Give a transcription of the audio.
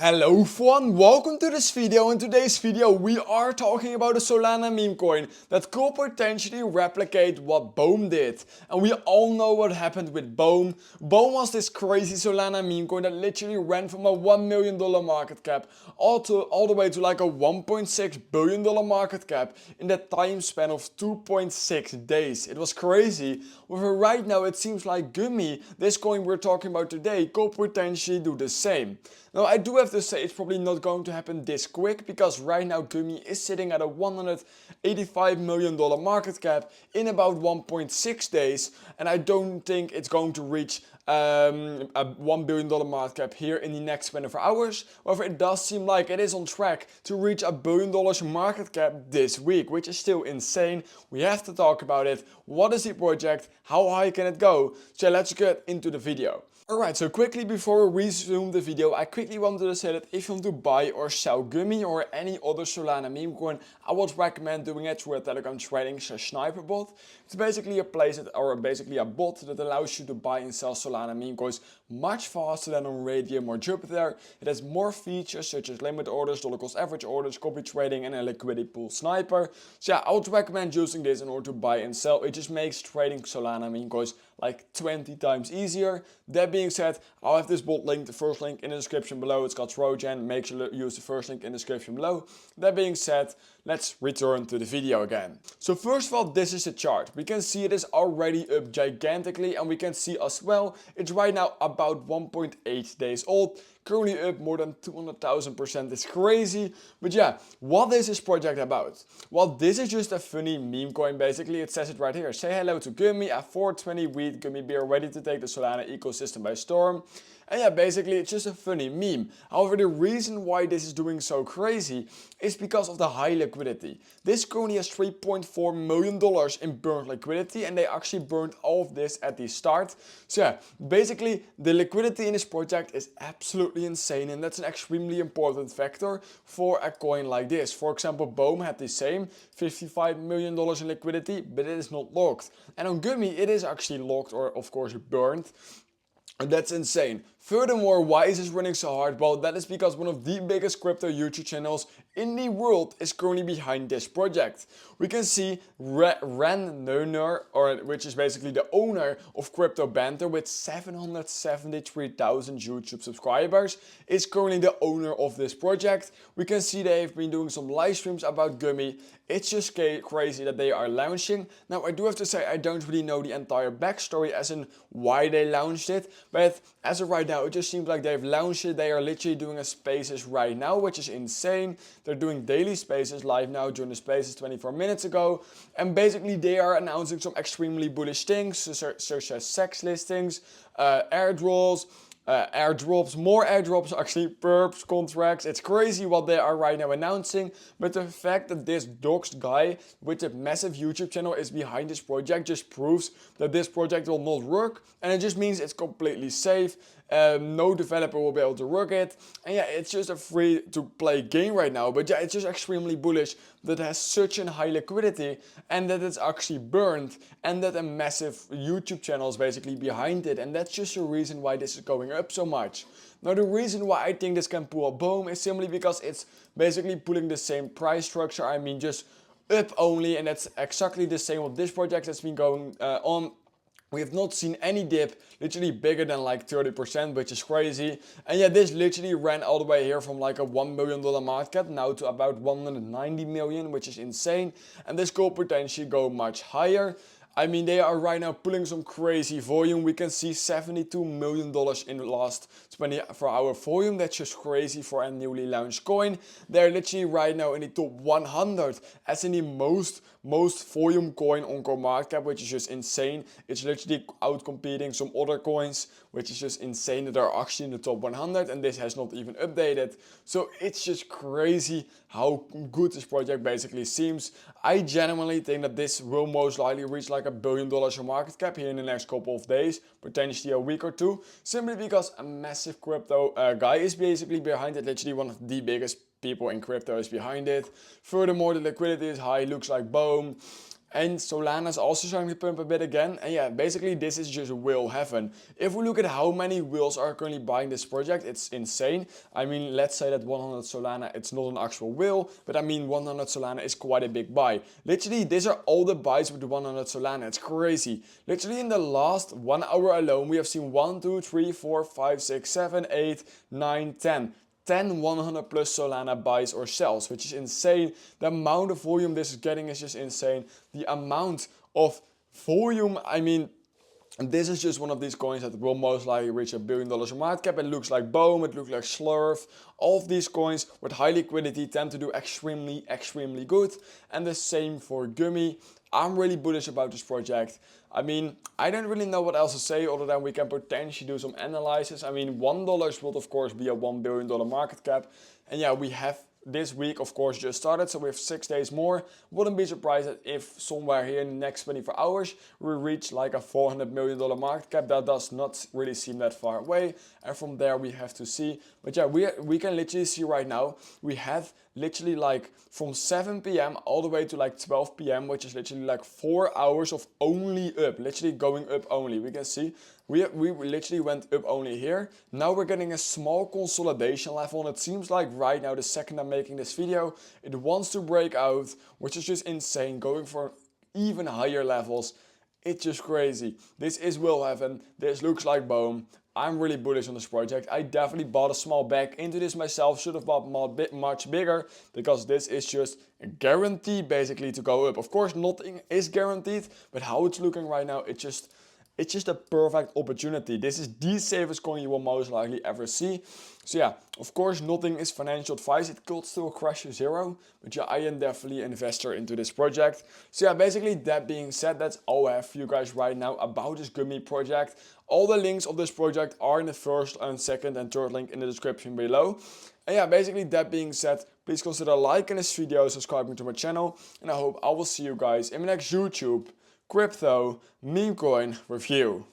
Hello everyone, welcome to this video. In today's video we are talking about a Solana meme coin that could potentially replicate what Bome did. And we all know what happened with Bome. Bome was this crazy Solana meme coin that literally ran from a $1 million market cap all the way to like a $1.6 billion market cap in that time span of 2.6 days. It was crazy. With right now it seems like Gummy, this coin we're talking about today, could potentially do the same. Now I do have to say it's probably not going to happen this quick because right now Gummy is sitting at a $185 million market cap in about 1.6 days, and I don't think it's going to reach a $1 billion market cap here in the next 24 hours. However, it does seem like it is on track to reach $1 billion market cap this week, which is still insane. We have to talk about it. What is the project? How high can it go? So let's get into the video. Alright, so quickly before we resume the video, I quickly wanted to say that if you want to buy or sell Gummy or any other Solana meme coin, I would recommend doing it through a Telegram trading sniper bot. It's basically a basically a bot that allows you to buy and sell Solana meme coins much faster than on Radium or Jupiter. It has more features such as limit orders, dollar cost average orders, copy trading and a liquidity pool sniper. So yeah, I would recommend using this in order to buy and sell. It just makes trading Solana meme coins like 20 times easier. That being said, I'll have this bot linked, the first link in the description below. It's got Trojan, make sure to use the first link in the description below. That being said, let's return to the video again. So first of all, this is the chart. We can see it is already up gigantically, and we can see as well, it's right now about 1.8 days old. Currently up more than 200,000%. It's crazy. But yeah, what is this project about? Well, this is just a funny meme coin basically. It says it right here. Say hello to Gummy, a 420 wheat gummy bear ready to take the Solana ecosystem by storm. And yeah, basically it's just a funny meme. However, the reason why this is doing so crazy is because of the high liquidity. This currently has $3.4 million in burned liquidity, and they actually burned all of this at the start. So yeah, basically the liquidity in this project is absolutely insane, and that's an extremely important factor for a coin like this. For example, Bome had the same $55 million in liquidity, but it is not locked. And on Gummy it is actually locked, or of course burned. And that's insane. Furthermore, why is this running so hard? Well, that is because one of the biggest crypto YouTube channels in the world is currently behind this project. We can see Ran Neuner, which is basically the owner of Crypto Banter with 773,000 YouTube subscribers, is currently the owner of this project. We can see they've been doing some live streams about Gummy. It's just crazy that they are launching. Now, I do have to say I don't really know the entire backstory as in why they launched it, but as of right now, it just seems like they've launched it. They are literally doing a spaces right now, which is insane. They're doing daily spaces live now during the spaces 24 minutes ago. And basically they are announcing some extremely bullish things, such as sex listings, airdrops, more airdrops, actually perps, contracts. It's crazy what they are right now announcing, but the fact that this doxed guy with a massive YouTube channel is behind this project just proves that this project will not work, and it just means it's completely safe. No developer will be able to work it, and yeah, it's just a free to play game right now. But yeah, it's just extremely bullish that it has such a high liquidity and that it's actually burned, and that a massive YouTube channel is basically behind it, and that's just the reason why this is going up so much. Now, the reason why I think this can pull up Bome is simply because it's basically pulling the same price structure. I mean, just up only, and that's exactly the same with this project that's been going on. We have not seen any dip, literally bigger than like 30%, which is crazy. And yeah, this literally ran all the way here from like a $1 million market cap now to about 190 million, which is insane. And this could potentially go much higher. I mean, they are right now pulling some crazy volume. We can see $72 million in the last 24-hour volume. That's just crazy for a newly launched coin. They're literally right now in the top 100 as in the most volume coin on CoinMarketCap, which is just insane. It's literally outcompeting some other coins, which is just insane that they're actually in the top 100, and this has not even updated. So it's just crazy how good this project basically seems. I genuinely think that this will most likely reach like $1 billion in market cap here in the next couple of days, potentially a week or two, simply because a massive crypto guy is basically behind it. Literally one of the biggest people in crypto is behind it. Furthermore, the liquidity is high, looks like Bome. And Solana is also starting to pump a bit again. And yeah, basically this is just will heaven. If we look at how many whales are currently buying this project, it's insane. I mean, let's say that 100 Solana, it's not an actual whale, but I mean 100 Solana is quite a big buy. Literally, these are all the buys with the 100 Solana. It's crazy. Literally in the last 1 hour alone, we have seen 1, 2, 3, 4, 5, 6, 7, 8, 9, 10 100 plus Solana buys or sells, which is insane. The amount of volume this is getting is just insane. The amount of volume, I mean, this is just one of these coins that will most likely reach $1 billion in market cap. It looks like Bome, it looks like Slurf. All of these coins with high liquidity tend to do extremely good. And the same for Gummy. I'm really bullish about this project. I mean, I don't really know what else to say other than we can potentially do some analysis. I mean, $1 will of course be a $1 billion market cap. And yeah, we have this week of course just started, so we have 6 days more. Wouldn't be surprised if somewhere here in the next 24 hours we reach like a $400 million market cap. That does not really seem that far away, and from there we have to see. But yeah, we can literally see right now we have literally like from 7 p.m. all the way to like 12 p.m, which is literally like 4 hours of only up, literally going up only. We can see we literally went up only here. Now we're getting a small consolidation level, and it seems like right now, the second I'm making this video, it wants to break out, which is just insane, going for even higher levels. It's just crazy. This is will heaven. This looks like Bome. I'm really bullish on this project. I definitely bought a small bag into this myself. Should have bought a bit much bigger, because this is just guaranteed basically to go up. Of course, nothing is guaranteed, but how it's looking right now, it's just a perfect opportunity. This is the safest coin you will most likely ever see. So yeah, of course, nothing is financial advice. It could still crash to zero, but yeah, I am definitely an investor into this project. So yeah, basically that being said, that's all I have for you guys right now about this Gummy project. All the links of this project are in the first and second and third link in the description below. And yeah, basically that being said, please consider liking this video, subscribing to my channel, and I hope I will see you guys in my next YouTube crypto meme coin review.